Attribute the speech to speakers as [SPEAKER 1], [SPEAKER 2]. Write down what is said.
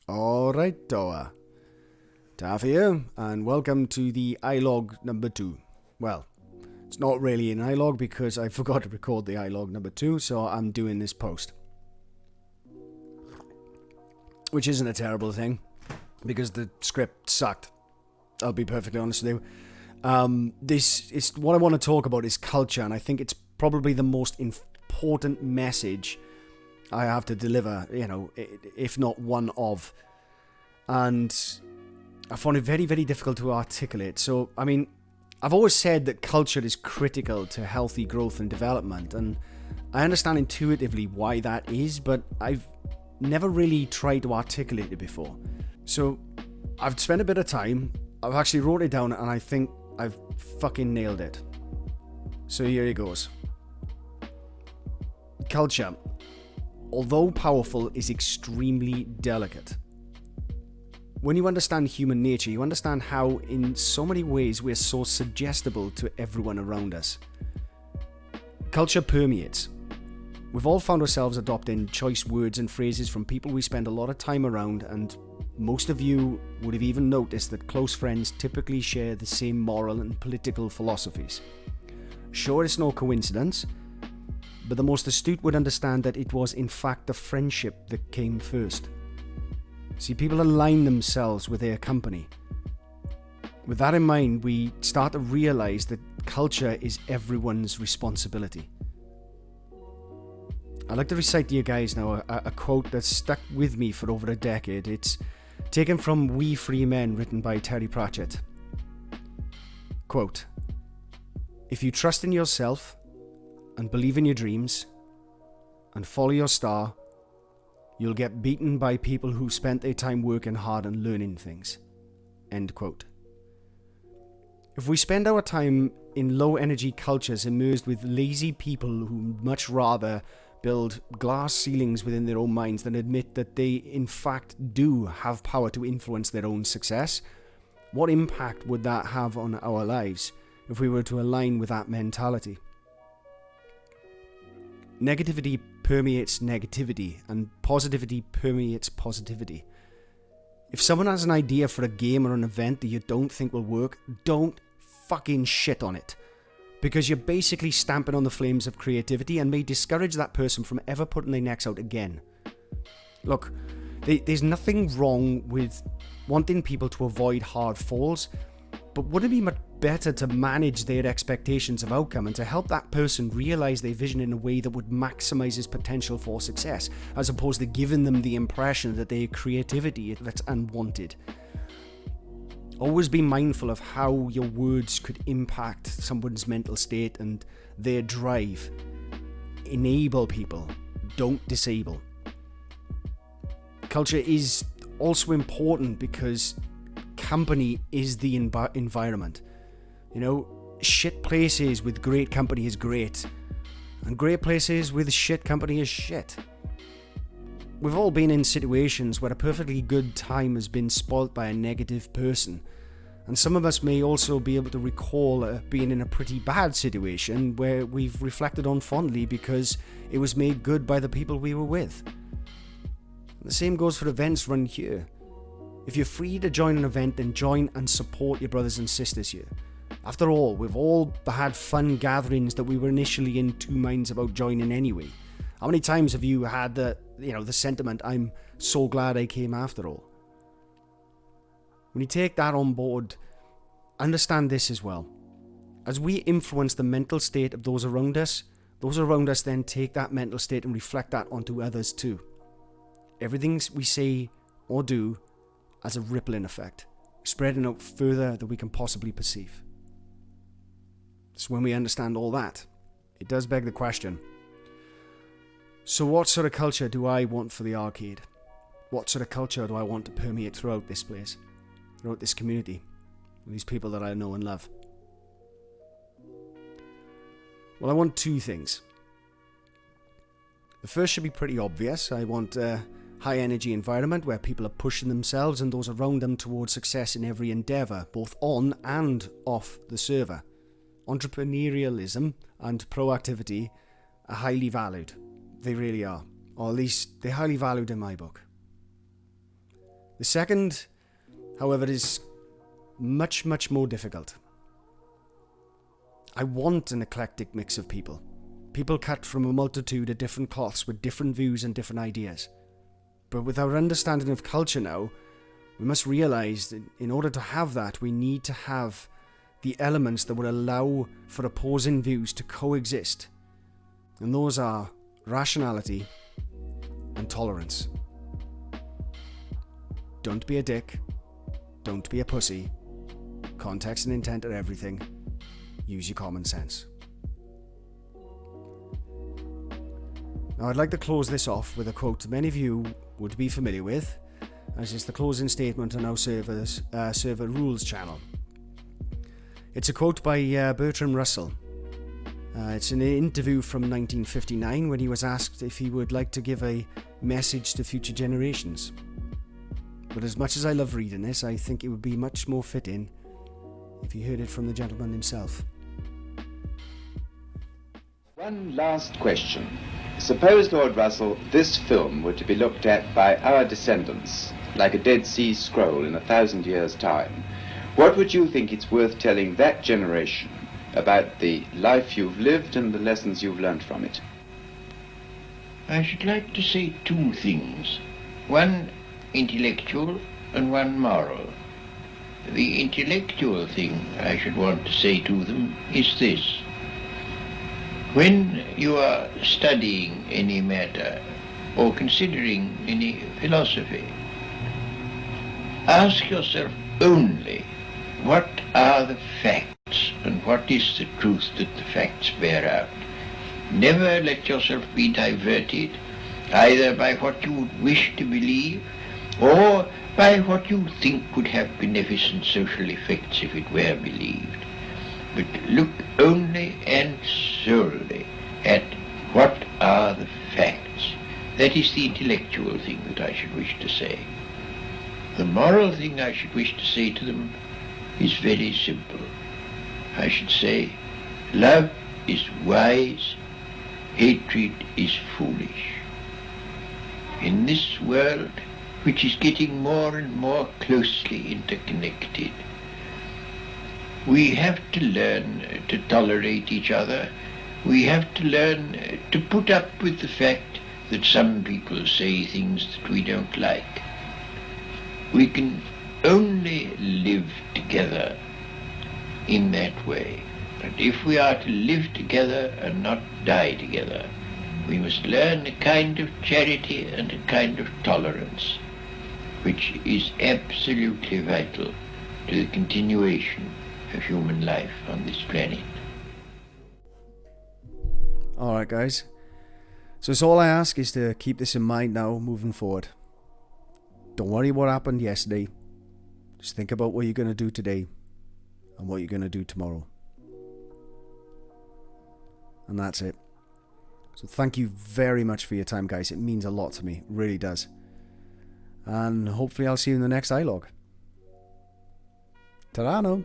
[SPEAKER 1] Alright, Toa. Taff here, and welcome to the iLog number 2. Well, it's not really an iLog because I forgot to record the iLog number 2, so I'm doing this post. Which isn't a terrible thing, because the script sucked. I'll be perfectly honest with you. This is what I want to talk about is culture, and I think it's probably the most important message I have to deliver, if not one of. And I found it very, very difficult to articulate. So, I've always said that culture is critical to healthy growth and development, and I understand intuitively why that is, but I've never really tried to articulate it before. So, I've spent a bit of time, I've actually wrote it down, and I think I've fucking nailed it. So here it goes. Culture, although powerful, is extremely delicate. When you understand human nature, you understand how, in so many ways, we're so suggestible to everyone around us. Culture permeates. We've all found ourselves adopting choice words and phrases from people we spend a lot of time around, and most of you would have even noticed that close friends typically share the same moral and political philosophies. Sure, it's no coincidence, but the most astute would understand that it was in fact the friendship that came first. See, people align themselves with their company. With that in mind, we start to realize that culture is everyone's responsibility. I'd like to recite to you guys now a quote that's stuck with me for over a decade. It's taken from We Free Men, written by Terry Pratchett. Quote, "If you trust in yourself and believe in your dreams and follow your star, you'll get beaten by people who spent their time working hard and learning things." End quote. If we spend our time in low-energy cultures immersed with lazy people who much rather build glass ceilings within their own minds than admit that they in fact do have power to influence their own success, what impact would that have on our lives if we were to align with that mentality? Negativity permeates negativity, and positivity permeates positivity. If someone has an idea for a game or an event that you don't think will work, don't fucking shit on it. Because you're basically stamping on the flames of creativity and may discourage that person from ever putting their necks out again. Look, there's nothing wrong with wanting people to avoid hard falls, but wouldn't it be much better to manage their expectations of outcome and to help that person realize their vision in a way that would maximize his potential for success, as opposed to giving them the impression that their creativity that's unwanted? Always be mindful of how your words could impact someone's mental state and their drive. Enable people, don't disable. Culture is also important because company is the environment. Shit places with great company is great, and great places with shit company is shit. We've all been in situations where a perfectly good time has been spoilt by a negative person, and some of us may also be able to recall being in a pretty bad situation where we've reflected on fondly because it was made good by the people we were with. And the same goes for events run here. If you're free to join an event, then join and support your brothers and sisters here. After all, we've all had fun gatherings that we were initially in two minds about joining anyway. How many times have you had the sentiment, "I'm so glad I came after all"? When you take that on board, understand this as well. As we influence the mental state of those around us then take that mental state and reflect that onto others too. Everything we say or do has a rippling effect, spreading out further than we can possibly perceive. So when we understand all that, it does beg the question, so what sort of culture do I want for the arcade? What sort of culture do I want to permeate throughout this place, throughout this community, these people that I know and love? Well, I want two things. The first should be pretty obvious. I want a high energy environment where people are pushing themselves and those around them towards success in every endeavour, both on and off the server. Entrepreneurialism and proactivity are highly valued. They really are. Or at least they're highly valued in my book. The second, however, is much, much more difficult. I want an eclectic mix of people. People cut from a multitude of different cloths with different views and different ideas. But with our understanding of culture now, we must realise that in order to have that, we need to have the elements that would allow for opposing views to coexist. And those are rationality and tolerance. Don't be a dick. Don't be a pussy. Context and intent are everything. Use your common sense. Now I'd like to close this off with a quote many of you would be familiar with, as is the closing statement on our server rules channel. It's a quote by Bertrand Russell. It's an interview from 1959 when he was asked if he would like to give a message to future generations. But as much as I love reading this, I think it would be much more fitting if you heard it from the gentleman himself.
[SPEAKER 2] One last question. Suppose, Lord Russell, this film were to be looked at by our descendants, like a Dead Sea Scroll in 1,000 years' time. What would you think it's worth telling that generation about the life you've lived and the lessons you've learned from it?
[SPEAKER 3] I should like to say two things. One intellectual and one moral. The intellectual thing I should want to say to them is this. When you are studying any matter or considering any philosophy, ask yourself only what are the facts and what is the truth that the facts bear out. Never let yourself be diverted either by what you would wish to believe or by what you think would have beneficent social effects if it were believed. But look only and solely at what are the facts. That is the intellectual thing that I should wish to say. The moral thing I should wish to say to them is very simple. I should say, love is wise, hatred is foolish. In this world, which is getting more and more closely interconnected, we have to learn to tolerate each other. We have to learn to put up with the fact that some people say things that we don't like. We can only live together in that way. But if we are to live together and not die together, we must learn a kind of charity and a kind of tolerance, which is absolutely vital to the continuation of human life on this planet.
[SPEAKER 1] Alright guys, so all I ask is to keep this in mind now moving forward. Don't worry what happened yesterday, just think about what you're going to do today and what you're going to do tomorrow. And that's it. So thank you very much for your time guys, it means a lot to me, it really does. And hopefully I'll see you in the next iLog. Ta-da now.